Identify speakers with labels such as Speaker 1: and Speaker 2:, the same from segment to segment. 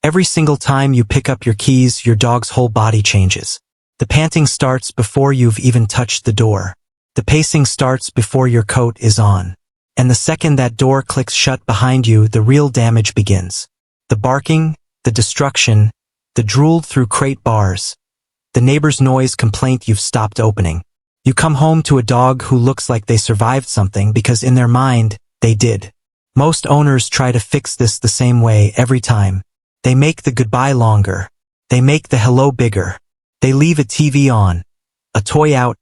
Speaker 1: Every single time you pick up your keys, your dog's whole body changes. The panting starts before you've even touched the door. The pacing starts before your coat is on. And the second that door clicks shut behind you, the real damage begins. The barking, the destruction, the drooled through crate bars, the neighbor's noise complaint you've stopped opening. You come home to a dog who looks like they survived something because in their mind, they did. Most owners try to fix this the same way every time. They make the goodbye longer. They make the hello bigger. They leave a TV on, a toy out,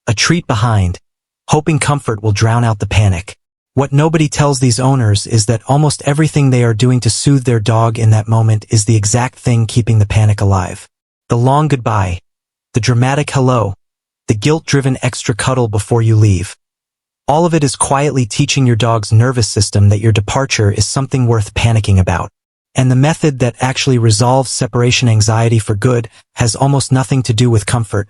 Speaker 1: a treat behind, hoping comfort will drown out the panic. What nobody tells these owners is that almost everything they are doing to soothe their dog in that moment is the exact thing keeping the panic alive. The long goodbye, the dramatic hello, the guilt-driven extra cuddle before you leave. All of it is quietly teaching your dog's nervous system that your departure is something worth panicking about. And the method that actually resolves separation anxiety for good has almost nothing to do with comfort,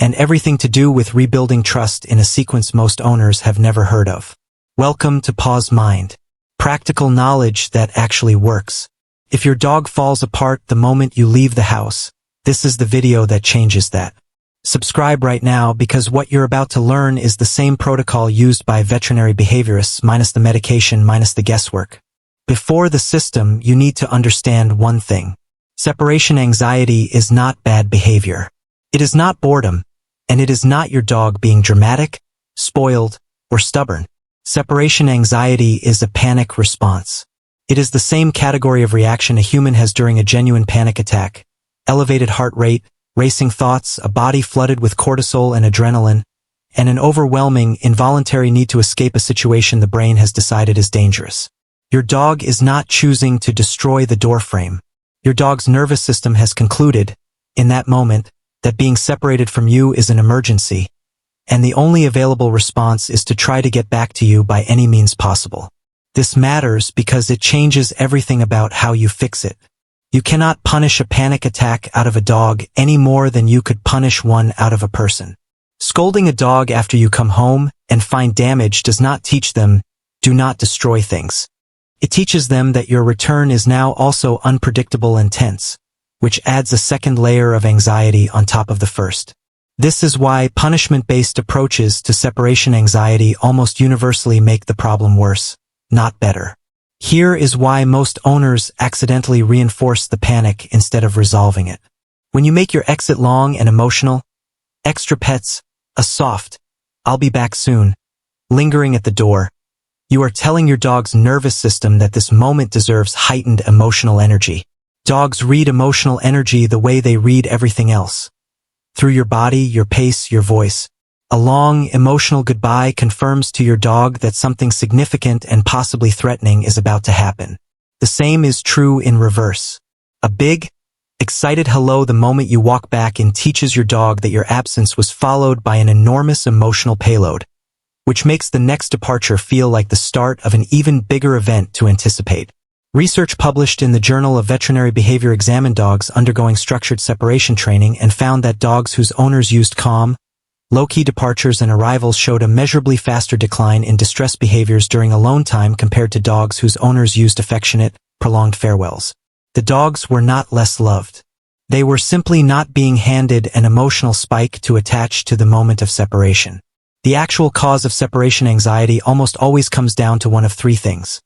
Speaker 1: and everything to do with rebuilding trust in a sequence most owners have never heard of. Welcome to PAW'S Mind. Practical knowledge that actually works. If your dog falls apart the moment you leave the house, this is the video that changes that. Subscribe right now because what you're about to learn is the same protocol used by veterinary behaviorists minus the medication minus the guesswork. Before the system, you need to understand one thing. Separation anxiety is not bad behavior. It is not boredom, and it is not your dog being dramatic, spoiled, or stubborn. Separation anxiety is a panic response. It is the same category of reaction a human has during a genuine panic attack. Elevated heart rate, racing thoughts, a body flooded with cortisol and adrenaline, and an overwhelming, involuntary need to escape a situation the brain has decided is dangerous. Your dog is not choosing to destroy the doorframe. Your dog's nervous system has concluded, in that moment, that being separated from you is an emergency, and the only available response is to try to get back to you by any means possible. This matters because it changes everything about how you fix it. You cannot punish a panic attack out of a dog any more than you could punish one out of a person. Scolding a dog after you come home and find damage does not teach them, do not destroy things. It teaches them that your return is now also unpredictable and tense, which adds a second layer of anxiety on top of the first. This is why punishment-based approaches to separation anxiety almost universally make the problem worse, not better. Here is why most owners accidentally reinforce the panic instead of resolving it. When you make your exit long and emotional, extra pets, a soft, "I'll be back soon," lingering at the door, you are telling your dog's nervous system that this moment deserves heightened emotional energy. Dogs read emotional energy the way they read everything else. Through your body, your pace, your voice. A long, emotional goodbye confirms to your dog that something significant and possibly threatening is about to happen. The same is true in reverse. A big, excited hello the moment you walk back in teaches your dog that your absence was followed by an enormous emotional payload, which makes the next departure feel like the start of an even bigger event to anticipate. Research published in the Journal of Veterinary Behavior examined dogs undergoing structured separation training and found that dogs whose owners used calm, low-key departures and arrivals showed a measurably faster decline in distress behaviors during alone time compared to dogs whose owners used affectionate, prolonged farewells. The dogs were not less loved. They were simply not being handed an emotional spike to attach to the moment of separation. The actual cause of separation anxiety almost always comes down to one of three things.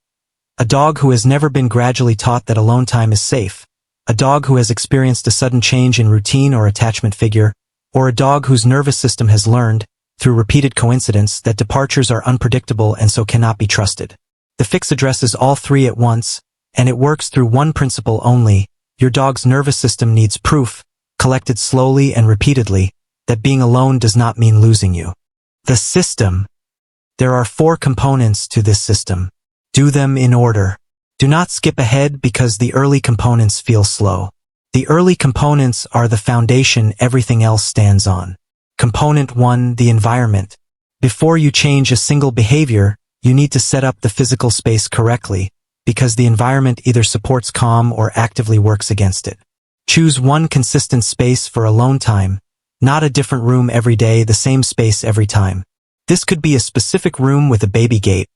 Speaker 1: A dog who has never been gradually taught that alone time is safe, a dog who has experienced a sudden change in routine or attachment figure, or a dog whose nervous system has learned, through repeated coincidence, that departures are unpredictable and so cannot be trusted. The fix addresses all three at once, and it works through one principle only. Your dog's nervous system needs proof, collected slowly and repeatedly, that being alone does not mean losing you. The system. There are 4 components to this system. Do them in order. Do not skip ahead because the early components feel slow. The early components are the foundation everything else stands on. Component 1, the environment. Before you change a single behavior, you need to set up the physical space correctly, because the environment either supports calm or actively works against it. Choose one consistent space for alone time, not a different room every day, the same space every time. This could be a specific room with a baby gate,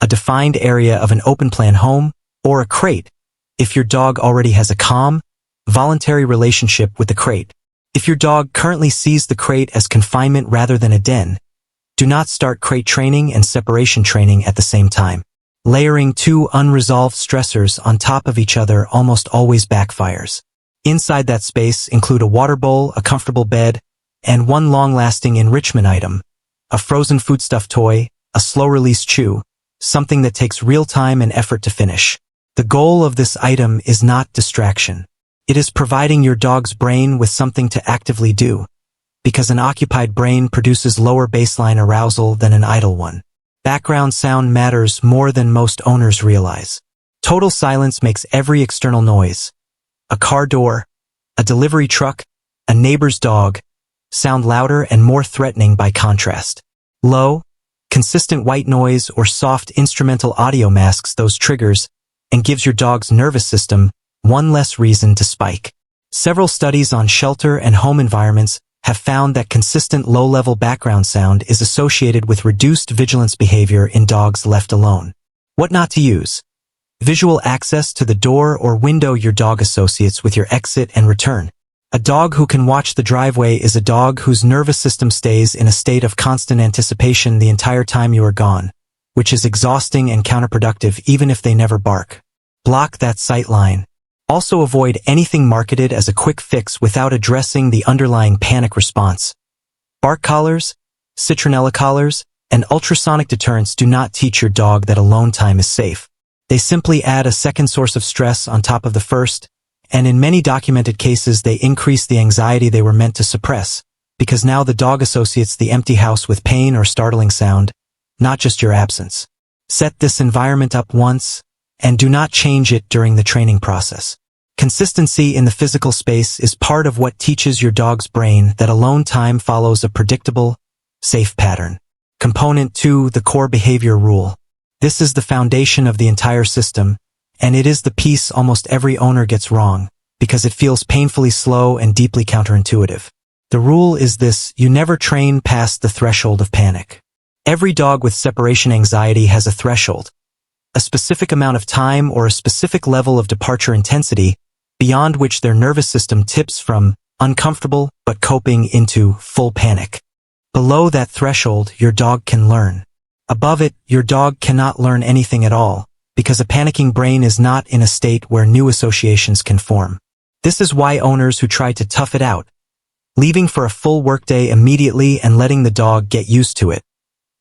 Speaker 1: a defined area of an open-plan home, or a crate, If your dog already has a calm, voluntary relationship with the crate. If your dog currently sees the crate as confinement rather than a den, do not start crate training and separation training at the same time. Layering two unresolved stressors on top of each other almost always backfires. Inside that space include a water bowl, a comfortable bed, and one long-lasting enrichment item, a frozen foodstuff toy, a slow-release chew, something that takes real time and effort to finish. The goal of this item is not distraction. It is providing your dog's brain with something to actively do, because an occupied brain produces lower baseline arousal than an idle one. Background sound matters more than most owners realize. Total silence makes every external noise, a car door, a delivery truck, a neighbor's dog, sound louder and more threatening by contrast. Low, consistent white noise or soft instrumental audio masks those triggers and gives your dog's nervous system one less reason to spike. Several studies on shelter and home environments have found that consistent low-level background sound is associated with reduced vigilance behavior in dogs left alone. What not to use? Visual access to the door or window your dog associates with your exit and return. A dog who can watch the driveway is a dog whose nervous system stays in a state of constant anticipation the entire time you are gone, which is exhausting and counterproductive even if they never bark. Block that sight line. Also avoid anything marketed as a quick fix without addressing the underlying panic response. Bark collars, citronella collars, and ultrasonic deterrents do not teach your dog that alone time is safe. They simply add a second source of stress on top of the first, and in many documented cases they increase the anxiety they were meant to suppress, because now the dog associates the empty house with pain or startling sound, not just your absence. Set this environment up once, and do not change it during the training process. Consistency in the physical space is part of what teaches your dog's brain that alone time follows a predictable, safe pattern. Component 2, the core behavior rule. This is the foundation of the entire system, and it is the piece almost every owner gets wrong, because it feels painfully slow and deeply counterintuitive. The rule is this: you never train past the threshold of panic. Every dog with separation anxiety has a threshold, a specific amount of time or a specific level of departure intensity beyond which their nervous system tips from uncomfortable but coping into full panic. Below that threshold, your dog can learn. Above it, your dog cannot learn anything at all, because a panicking brain is not in a state where new associations can form. This is why owners who try to tough it out, leaving for a full workday immediately and letting the dog get used to it,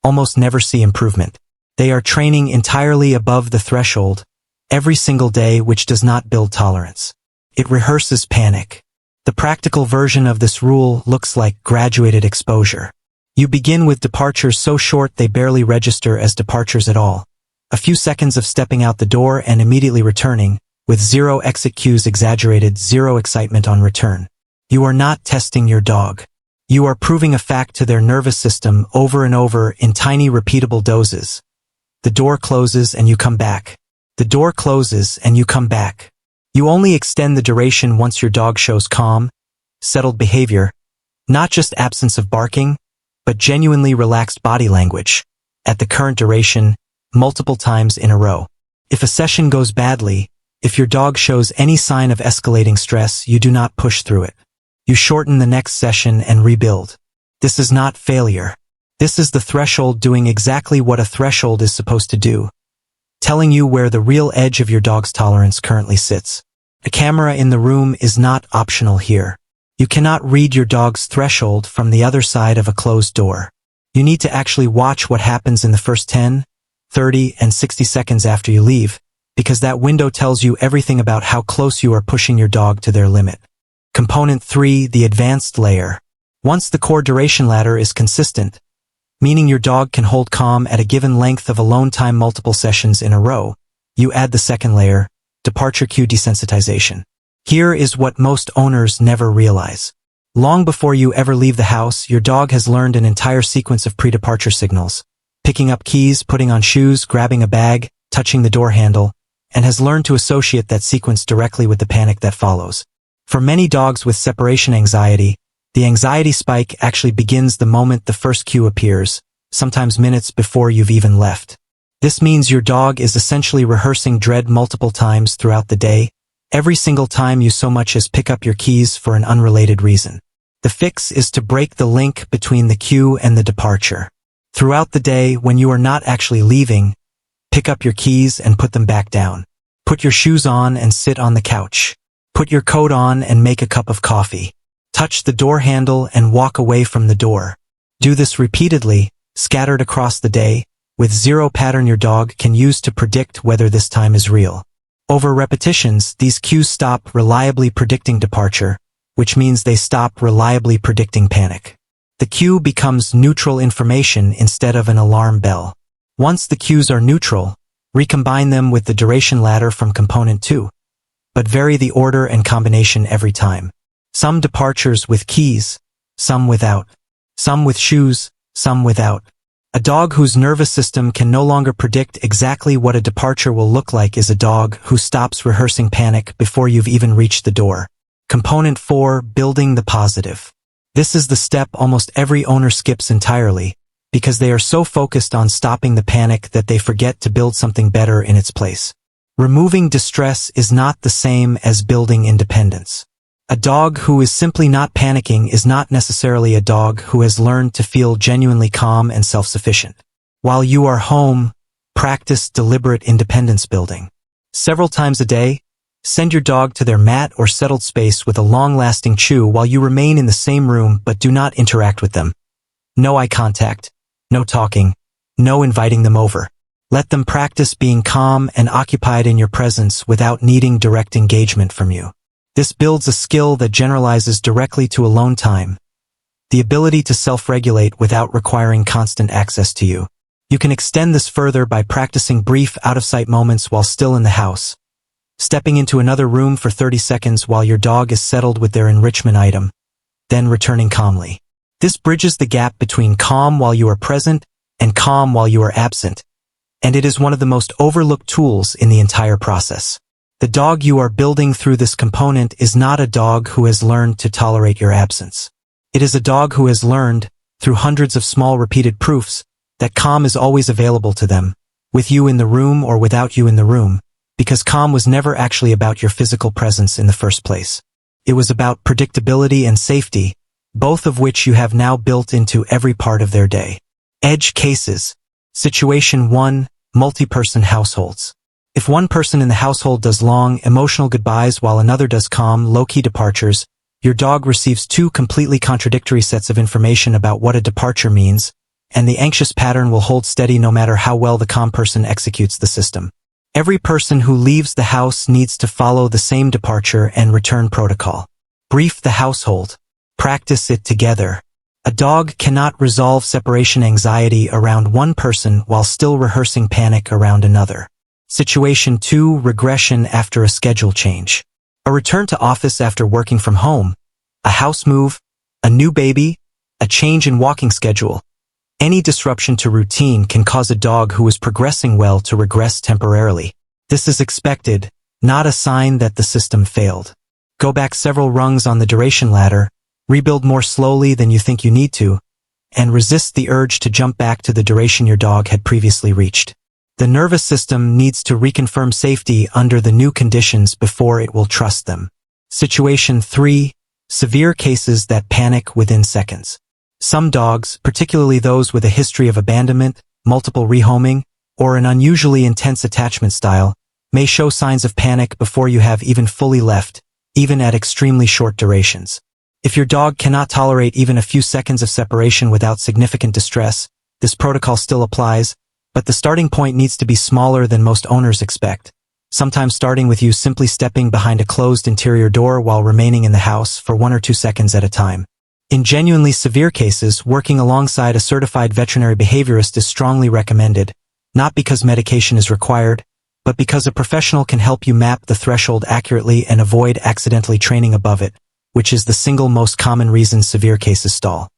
Speaker 1: almost never see improvement. They are training entirely above the threshold every single day, which does not build tolerance. It rehearses panic. The practical version of this rule looks like graduated exposure. You begin with departures so short they barely register as departures at all. A few seconds of stepping out the door and immediately returning, with zero exit cues, exaggerated, zero excitement on return. You are not testing your dog. You are proving a fact to their nervous system over and over in tiny repeatable doses. The door closes and you come back. The door closes and you come back. You only extend the duration once your dog shows calm, settled behavior, not just absence of barking, but genuinely relaxed body language, at the current duration, multiple times in a row. If a session goes badly, if your dog shows any sign of escalating stress, you do not push through it. You shorten the next session and rebuild. This is not failure. This is the threshold doing exactly what a threshold is supposed to do, telling you where the real edge of your dog's tolerance currently sits. A camera in the room is not optional here. You cannot read your dog's threshold from the other side of a closed door. You need to actually watch what happens in the first 10, 30, and 60 seconds after you leave, because that window tells you everything about how close you are pushing your dog to their limit. Component 3, the advanced layer. Once the core duration ladder is consistent, meaning your dog can hold calm at a given length of alone time multiple sessions in a row, you add the second layer, departure cue desensitization. Here is what most owners never realize. Long before you ever leave the house, your dog has learned an entire sequence of pre-departure signals, picking up keys, putting on shoes, grabbing a bag, touching the door handle, and has learned to associate that sequence directly with the panic that follows. For many dogs with separation anxiety, the anxiety spike actually begins the moment the first cue appears, sometimes minutes before you've even left. This means your dog is essentially rehearsing dread multiple times throughout the day, every single time you so much as pick up your keys for an unrelated reason. The fix is to break the link between the cue and the departure. Throughout the day, when you are not actually leaving, pick up your keys and put them back down. Put your shoes on and sit on the couch. Put your coat on and make a cup of coffee. Touch the door handle and walk away from the door. Do this repeatedly, scattered across the day, with zero pattern your dog can use to predict whether this time is real. Over repetitions, these cues stop reliably predicting departure, which means they stop reliably predicting panic. The cue becomes neutral information instead of an alarm bell. Once the cues are neutral, recombine them with the duration ladder from component 2, but vary the order and combination every time. Some departures with keys, some without. Some with shoes, some without. A dog whose nervous system can no longer predict exactly what a departure will look like is a dog who stops rehearsing panic before you've even reached the door. Component 4, building the positive. This is the step almost every owner skips entirely, because they are so focused on stopping the panic that they forget to build something better in its place. Removing distress is not the same as building independence. A dog who is simply not panicking is not necessarily a dog who has learned to feel genuinely calm and self-sufficient. While you are home, practice deliberate independence building. Several times a day, send your dog to their mat or settled space with a long-lasting chew while you remain in the same room but do not interact with them. No eye contact, no talking, no inviting them over. Let them practice being calm and occupied in your presence without needing direct engagement from you. This builds a skill that generalizes directly to alone time, the ability to self-regulate without requiring constant access to you. You can extend this further by practicing brief out-of-sight moments while still in the house, stepping into another room for 30 seconds while your dog is settled with their enrichment item, then returning calmly. This bridges the gap between calm while you are present and calm while you are absent, and it is one of the most overlooked tools in the entire process. The dog you are building through this component is not a dog who has learned to tolerate your absence. It is a dog who has learned, through hundreds of small repeated proofs, that calm is always available to them, with you in the room or without you in the room, because calm was never actually about your physical presence in the first place. It was about predictability and safety, both of which you have now built into every part of their day. Edge cases. Situation 1, multi-person households. If one person in the household does long, emotional goodbyes while another does calm, low-key departures, your dog receives two completely contradictory sets of information about what a departure means, and the anxious pattern will hold steady no matter how well the calm person executes the system. Every person who leaves the house needs to follow the same departure and return protocol. Brief the household. Practice it together. A dog cannot resolve separation anxiety around one person while still rehearsing panic around another. Situation 2, regression after a schedule change. A return to office after working from home, a house move, a new baby, a change in walking schedule. Any disruption to routine can cause a dog who is progressing well to regress temporarily. This is expected, not a sign that the system failed. Go back several rungs on the duration ladder, rebuild more slowly than you think you need to, and resist the urge to jump back to the duration your dog had previously reached. The nervous system needs to reconfirm safety under the new conditions before it will trust them. Situation 3, severe cases that panic within seconds. Some dogs, particularly those with a history of abandonment, multiple rehoming, or an unusually intense attachment style, may show signs of panic before you have even fully left, even at extremely short durations. If your dog cannot tolerate even a few seconds of separation without significant distress, this protocol still applies, but the starting point needs to be smaller than most owners expect, sometimes starting with you simply stepping behind a closed interior door while remaining in the house for 1 or 2 seconds at a time. In genuinely severe cases, working alongside a certified veterinary behaviorist is strongly recommended, not because medication is required, but because a professional can help you map the threshold accurately and avoid accidentally training above it, which is the single most common reason severe cases stall.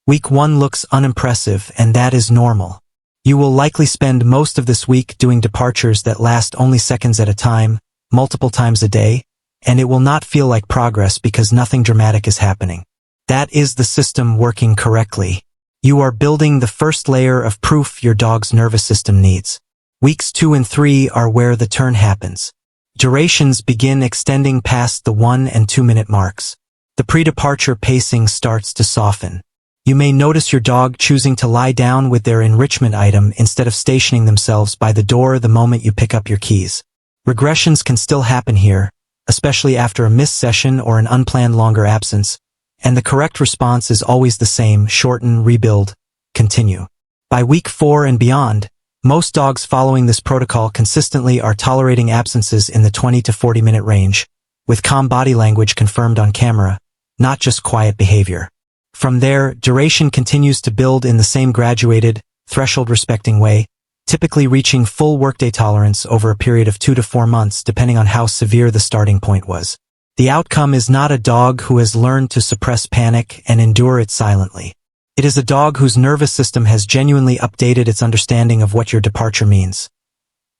Speaker 1: Week 1 looks unimpressive, and that is normal. You will likely spend most of this week doing departures that last only seconds at a time, multiple times a day, and it will not feel like progress because nothing dramatic is happening. That is the system working correctly. You are building the first layer of proof your dog's nervous system needs. Weeks 2 and 3 are where the turn happens. Durations begin extending past the 1 and 2 minute marks. The pre-departure pacing starts to soften. You may notice your dog choosing to lie down with their enrichment item instead of stationing themselves by the door the moment you pick up your keys. Regressions can still happen here, especially after a missed session or an unplanned longer absence, and the correct response is always the same: shorten, rebuild, continue. By week 4 and beyond, most dogs following this protocol consistently are tolerating absences in the 20 to 40 minute range, with calm body language confirmed on camera, not just quiet behavior. From there, duration continues to build in the same graduated, threshold-respecting way, typically reaching full workday tolerance over a period of 2 to 4 months depending on how severe the starting point was. The outcome is not a dog who has learned to suppress panic and endure it silently. It is a dog whose nervous system has genuinely updated its understanding of what your departure means.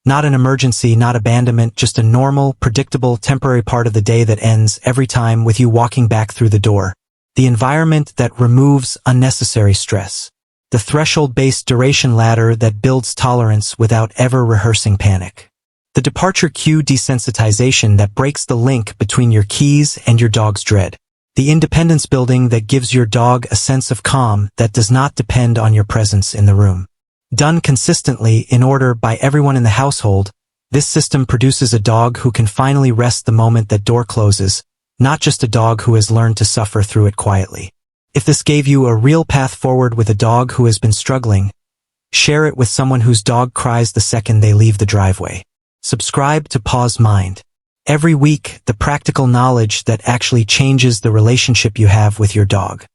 Speaker 1: Not an emergency, not abandonment, just a normal, predictable, temporary part of the day that ends every time with you walking back through the door. The environment that removes unnecessary stress. The threshold-based duration ladder that builds tolerance without ever rehearsing panic. The departure cue desensitization that breaks the link between your keys and your dog's dread. The independence building that gives your dog a sense of calm that does not depend on your presence in the room. Done consistently in order by everyone in the household, this system produces a dog who can finally rest the moment that door closes, not just a dog who has learned to suffer through it quietly. If this gave you a real path forward with a dog who has been struggling, share it with someone whose dog cries the second they leave the driveway. Subscribe to PAW'S Mind. Every week, the practical knowledge that actually changes the relationship you have with your dog.